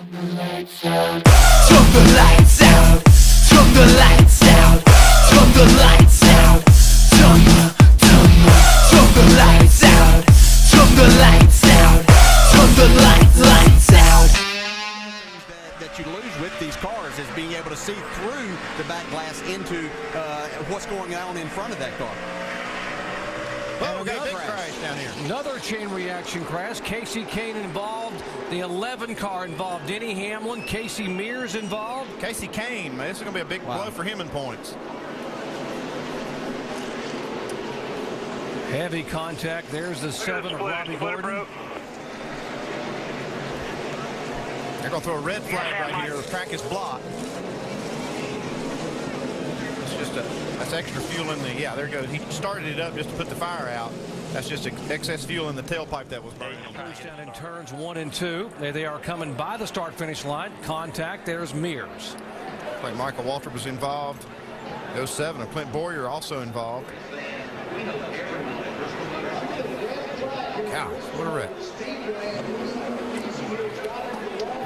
Lights out. Turn the lights out. Turn the lights out. Turn the lights out. Turn the lights out. Turn the lights out. Turn the lights out. That you lose with these cars is being able to see through the back glass into what's going on in front of that car. Oh, got a big crash down here. Another chain reaction crash. Casey Kane involved. The 11 car involved. Denny Hamlin. Casey Mears involved. Casey Kane, man, this is going to be a big blow for him in points. Heavy contact. There's the 7 of Robbie Gordon. They're going to throw a red flag right here. The track is blocked. It's just that's extra fuel in the, yeah, there it goes. He started it up just to put the fire out. That's just excess fuel in the tailpipe that was burning. Down in turns 1 and 2. There they are coming by the start-finish line. Contact. There's Mears. Like Michael Waltrip was involved. 07 and Clint Boyer also involved. Gosh, what a wreck.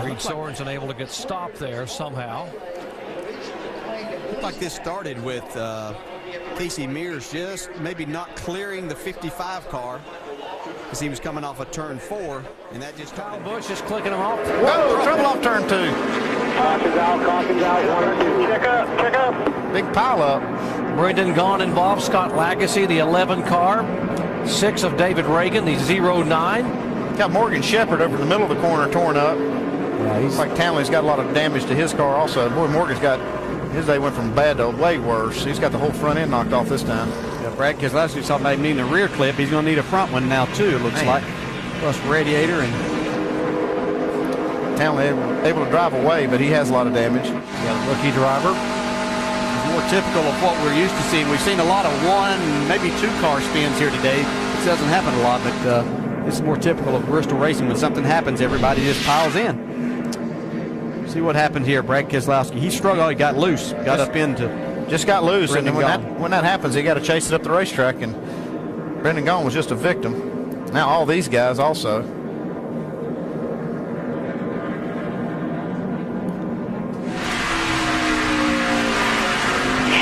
Reed Sorensen able to get stopped there somehow. Looked like this started with Casey Mears just maybe not clearing the 55 car because he was coming off of turn 4, and that just Kyle Busch just clicking him off. Whoa, trouble off turn 2. Caution's out, 1 or 2. Check up. Big pile up. Brendan Gaughan involved. Scott Lagasse, the 11 car. 6 of David Reagan, the 09. Got Morgan Shepherd over in the middle of the corner torn up. Yeah, he's like Townley's got a lot of damage to his car also. Boy, Morgan's got, his day went from bad to way worse. He's got the whole front end knocked off this time. Yeah, Brad Keselowski's talking about needing a rear clip. He's going to need a front one now too, it looks like. Plus radiator. And Townley able to drive away, but he has a lot of damage. Got a rookie driver. More typical of what we're used to seeing. We've seen a lot of 1, maybe 2 car spins here today. This doesn't happen a lot, but this is more typical of Bristol racing. When something happens, everybody just piles in. See what happened here. Brad Keselowski, he struggled. He got loose, got up into. Just got loose, Brendan and when that happens, he got to chase it up the racetrack. And Brendan Gaughan was just a victim. Now all these guys also.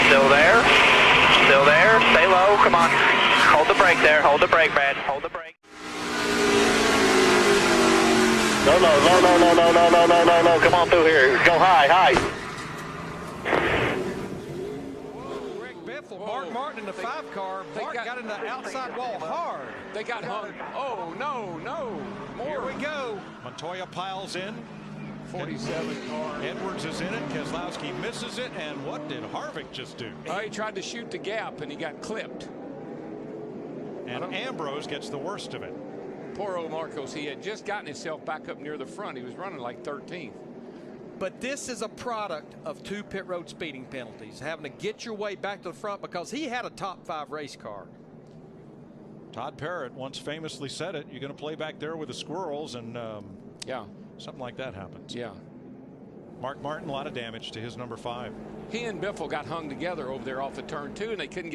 Still there. Still there. Stay low. Come on. Hold the brake there. Hold the brake, Brad. Hold the brake. No. Come on through here. Go high. Greg Biffle, Mark Martin in the 5 car. Mark got in the outside wall hard. They got hung. Oh, no. More. Here we go. Montoya piles in. 47 car. Edwards is in it. Keselowski misses it. And what did Harvick just do? He tried to shoot the gap and he got clipped. And Ambrose gets the worst of it. Poor old Marcos. He had just gotten himself back up near the front. He was running like 13th. But this is a product of 2 pit road speeding penalties, having to get your way back to the front because he had a top 5 race car. Todd Parrott once famously said it. You're going to play back there with the squirrels, and yeah, something like that happens. Yeah. Mark Martin, a lot of damage to his number 5. He and Biffle got hung together over there off the turn 2, and they couldn't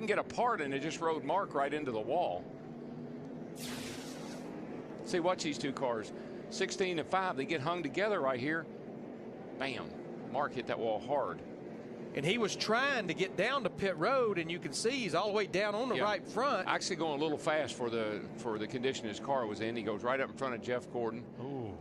get apart, and it just rode Mark right into the wall. See, watch these 2 cars. 16 and 5, they get hung together right here. Bam. Mark hit that wall hard. And he was trying to get down to pit road, and you can see he's all the way down on the right front. Actually going a little fast for the condition his car was in. He goes right up in front of Jeff Gordon. Ooh.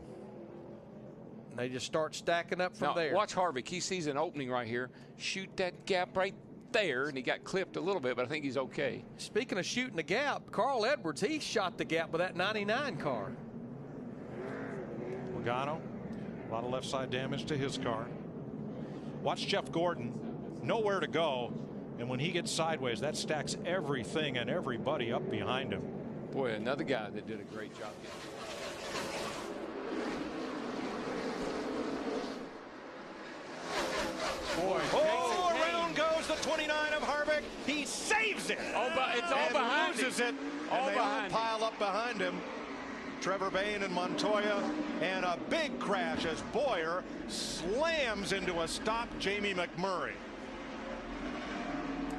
And they just start stacking up from there. Watch Harvick. He sees an opening right here. Shoot that gap right there, and he got clipped a little bit, but I think he's okay. Speaking of shooting the gap, Carl Edwards, he shot the gap with that 99 car. Logano, a lot of left side damage to his car. Watch Jeff Gordon, nowhere to go, and when he gets sideways, that stacks everything and everybody up behind him. Boy, another guy that did a great job. Boy, around goes the 29 of Harvick. He saves it. It's all behind him. Loses it. And they all pile up behind him. Trevor Bayne and Montoya, and a big crash as Boyer slams into a stop Jamie McMurray.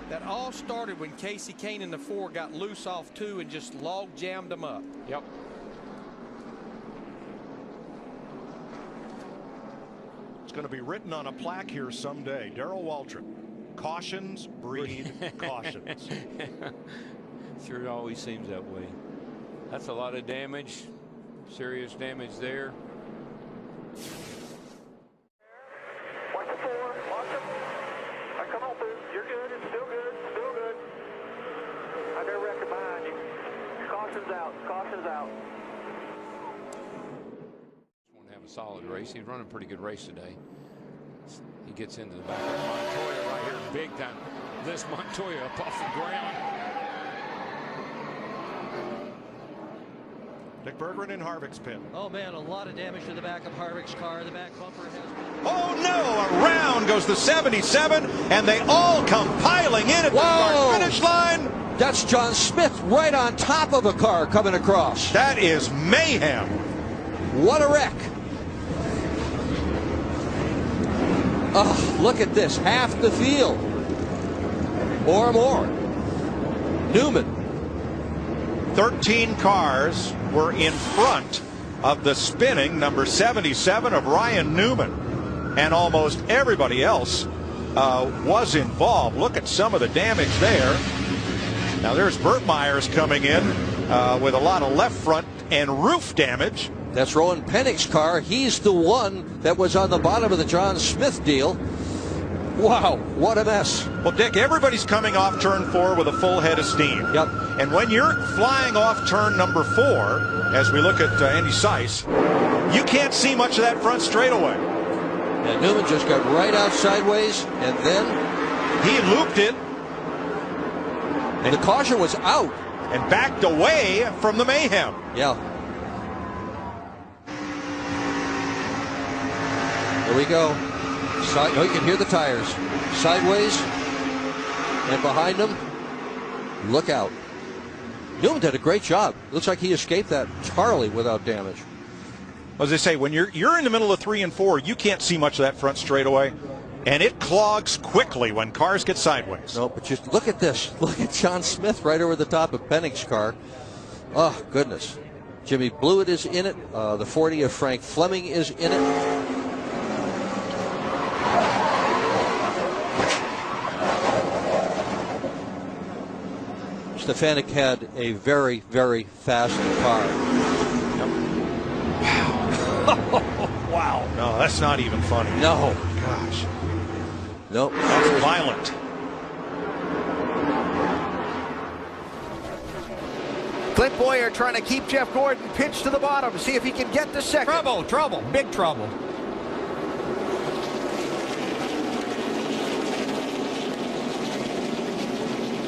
That all started when Casey Kane in the 4 got loose off 2 and just log jammed them up. Yep. It's going to be written on a plaque here someday. Darrell Waltrip. Cautions breed cautions. Sure, it always seems that way. That's a lot of damage. Serious damage there. Watch the floor. Watch him. Come on, Boo. You're good. It's still good. Still good. I got a record behind you. Caution's out. Caution's out. Want to have a solid race. He's running a pretty good race today. He gets into the back of Montoya right here, big time. This Montoya up off the ground. Dick Berggren in Harvick's pit. Oh man, a lot of damage to the back of Harvick's car. The back bumper has been... Oh no! Around goes the 77, and they all come piling in at the start finish line. That's John Smith right on top of a car coming across. That is mayhem. What a wreck. Oh, look at this. Half the field. Or more. Newman. 13 cars were in front of the spinning number 77 of Ryan Newman. And almost everybody else was involved. Look at some of the damage there. Now there's Burt Myers coming in with a lot of left front and roof damage. That's Rowan Pennick's car. He's the one that was on the bottom of the John Smith deal. Wow, what a mess. Well, Dick, everybody's coming off turn 4 with a full head of steam. Yep. And when you're flying off turn number 4, as we look at Andy Seiss, you can't see much of that front straightaway. And Newman just got right out sideways, and then he looped it. And the caution was out. And backed away from the mayhem. Yeah. Here we go. Oh, you can hear the tires. Sideways. And behind them. Look out. Newman did a great job. Looks like he escaped that Charlie without damage. As I say, when you're in the middle of 3 and 4, you can't see much of that front straightaway. And it clogs quickly when cars get sideways. No, but just look at this. Look at John Smith right over the top of Pennick's car. Oh, goodness. Jimmy Blewett is in it. The 40 of Frank Fleming is in it. Stefanik had a very, very fast car. Wow. Wow. No, that's not even funny. No. Gosh. Nope. That's violent. Clint Boyer trying to keep Jeff Gordon pitched to the bottom. See if he can get the second. Trouble. Big trouble.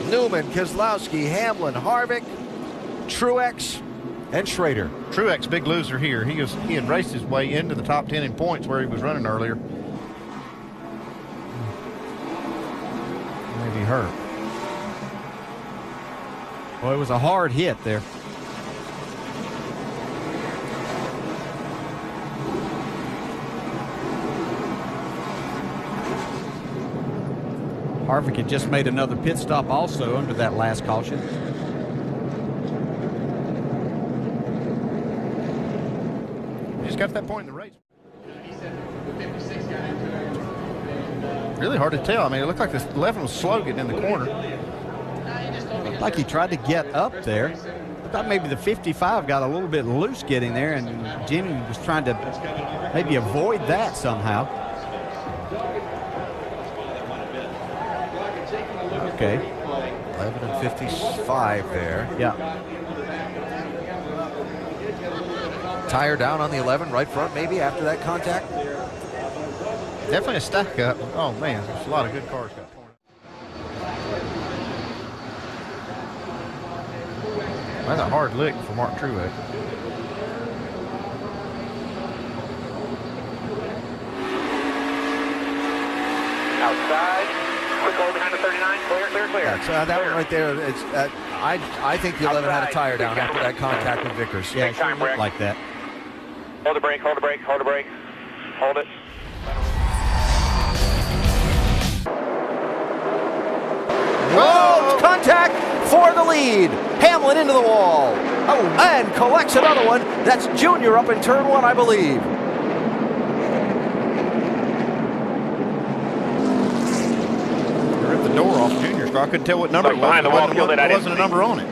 Newman, Keselowski, Hamlin, Harvick, Truex, and Schrader. Truex, big loser here. He had raced his way into the top 10 in points where he was running earlier. Maybe hurt. Well, it was a hard hit there. Harvick had just made another pit stop also under that last caution. He just got to that point in the race. Really hard to tell. I mean, it looked like the 11 was slow getting in the corner. Looked like he tried to get up there. I thought maybe the 55 got a little bit loose getting there, and Jimmy was trying to maybe avoid that somehow. Okay. 11 and 55 there. Yeah. Tire down on the 11, right front maybe after that contact. Definitely a stack up. Oh man, there's a lot of good cars got torn. That's a hard lick for Mark Truex. Outside. Quick hold behind the 39. Clear. Yeah, so that one right there, it's, I think the 11 had a tire down after that contact with Vickers. Yeah, sure looked like that. Hold the brake. Hold it. Whoa! Contact for the lead. Hamlin into the wall. Oh, and collects another one. That's Junior up in turn 1, I believe. couldn't tell what number it was. Behind the wall, There that wasn't a number on it.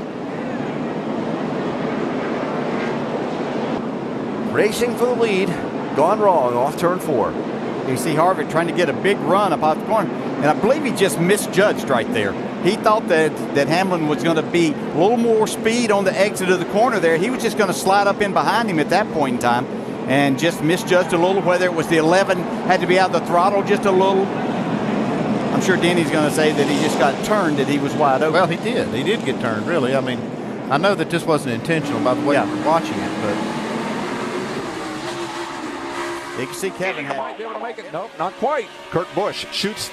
Racing for the lead, gone wrong off turn 4. You see Harvick trying to get a big run up out the corner, and I believe he just misjudged right there. He thought that Hamlin was going to be a little more speed on the exit of the corner there. He was just going to slide up in behind him at that point in time and just misjudged a little, whether it was the 11 had to be out the throttle just a little. I'm sure Denny's going to say that he just got turned, that he was wide open. Well, he did. He did get turned, really. I mean, I know that this wasn't intentional by the way you were watching it, but you can see Kevin might be able to make it. Nope, not quite. Kurt Busch shoots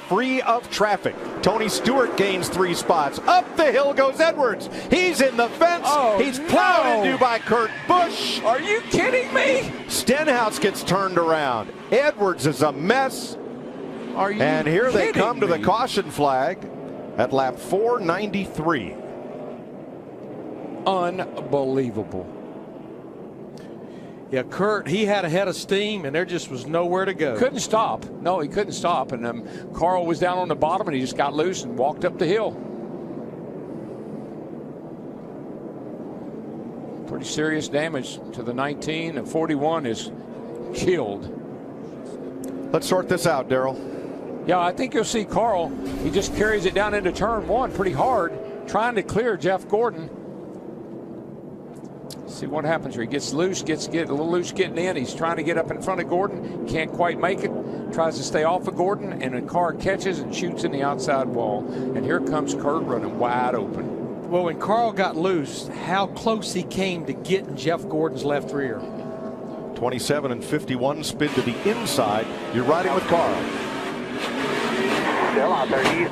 free of traffic. Tony Stewart gains 3 spots. Up the hill goes Edwards. He's in the fence. Oh, He's plowed into by Kurt Busch. Are you kidding me? Stenhouse gets turned around. Edwards is a mess. Are you And here they kidding come to the me? caution flag at lap 493. Unbelievable. Yeah, Kurt, he had a head of steam, and there just was nowhere to go. Couldn't stop. No, he couldn't stop. And Carl was down on the bottom, and he just got loose and walked up the hill. Pretty serious damage to the 19, and 41 is killed. Let's sort this out, Darrell. Yeah, I think you'll see Carl. He just carries it down into turn 1 pretty hard, trying to clear Jeff Gordon. See what happens here. He gets loose, get a little loose getting in. He's trying to get up in front of Gordon. Can't quite make it. Tries to stay off of Gordon, and the car catches and shoots in the outside wall. And here comes Kurt running wide open. Well, when Carl got loose, how close he came to getting Jeff Gordon's left rear. 27 and 51 spin to the inside. You're riding with Carl. Still out there.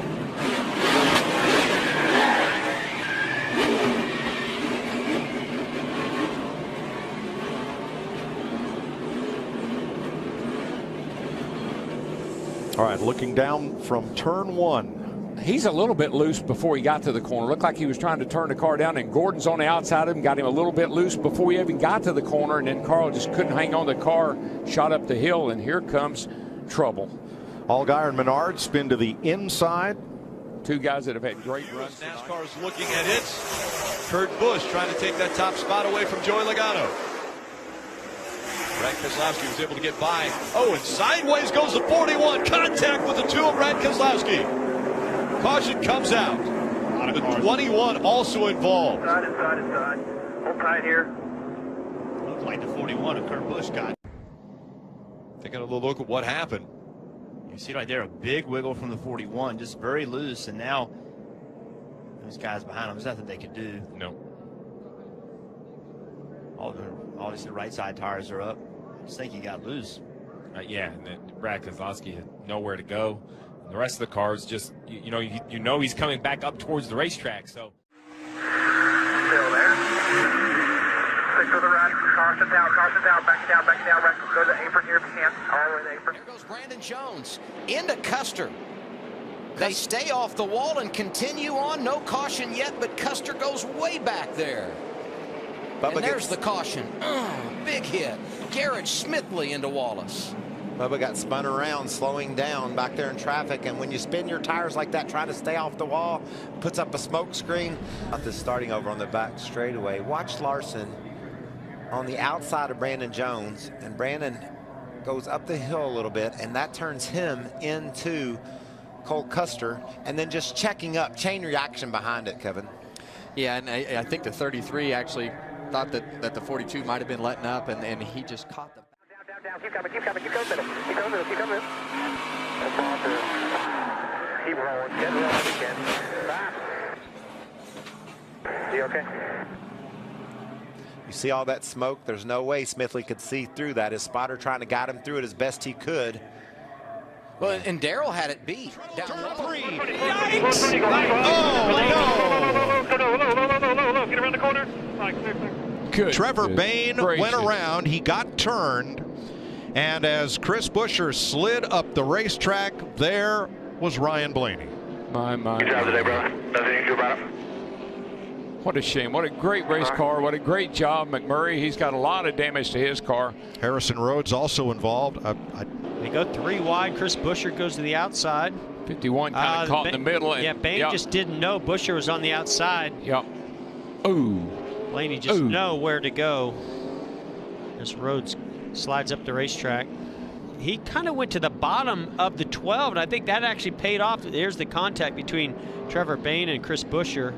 All right, looking down from turn 1. He's a little bit loose before he got to the corner. Looked like he was trying to turn the car down, and Gordon's on the outside of him, got him a little bit loose before he even got to the corner, and then Carl just couldn't hang on the car, shot up the hill, and here comes trouble. Allgaier and Menard spin to the inside. 2 guys that have had great runs. NASCAR is looking at it. Kurt Busch trying to take that top spot away from Joey Logano. Brad Keselowski was able to get by. Oh, and sideways goes the 41. Contact with the 2 of Brad Keselowski. Caution comes out. The 21 also involved. Inside. Hold tight here. Looked like the 41 of Kurt Busch got. Taking a little look at what happened. You see right there a big wiggle from the 41, just very loose, and now those guys behind him, there's nothing they could do. No. Obviously, the right side tires are up. I just think he got loose. Yeah, and then Brad Keselowski had nowhere to go. And the rest of the cars just, you know he's coming back up towards the racetrack. So. Still there. Stick to the right. Caution down, back it down. Right, go to the apron here if you can. All the way to the apron. There goes Brandon Jones into Custer. They stay off the wall and continue on. No caution yet, but Custer goes way back there. And there's the caution. Big hit. Garrett Smithley into Wallace. Bubba got spun around, slowing down back there in traffic, and when you spin your tires like that, trying to stay off the wall, puts up a smoke screen. This starting over on the back straightaway. Watch Larson on the outside of Brandon Jones, and Brandon goes up the hill a little bit, and that turns him into Cole Custer, and then just checking up, chain reaction behind it, Kevin. Yeah, and I think the 33 actually thought that the 42 might have been letting up, and he just caught the. Down, keep coming. Keep coming. That's awesome. Keep rolling. Get rolling again. Back. You okay? You see all that smoke? There's no way Smithley could see through that. His spotter trying to guide him through it as best he could. Well, and Darrell had it beat. Down Turn 3. Yikes! No. Get around the corner. All right, clear. Trevor Bayne went around. He got turned. And as Chris Buescher slid up the racetrack, there was Ryan Blaney. My. Good job today, brother. Nothing you can do about it. What a shame. What a great race car. What a great job, McMurray. He's got a lot of damage to his car. Harrison Rhodes also involved. They go 3 wide. Chris Buescher goes to the outside. 51 kind of caught in the middle. And, Bain just didn't know Buescher was on the outside. Yep. Ooh. Blaney just know where to go as Rhodes slides up the racetrack. He kind of went to the bottom of the 12, and I think that actually paid off. There's the contact between Trevor Bain and Chris Buescher.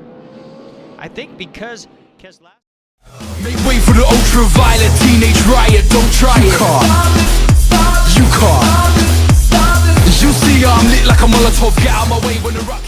I think because Keselowski. Make way for the ultraviolet teenage riot, don't try it. You can't. You see I'm lit like a Molotov, get out my way when the rock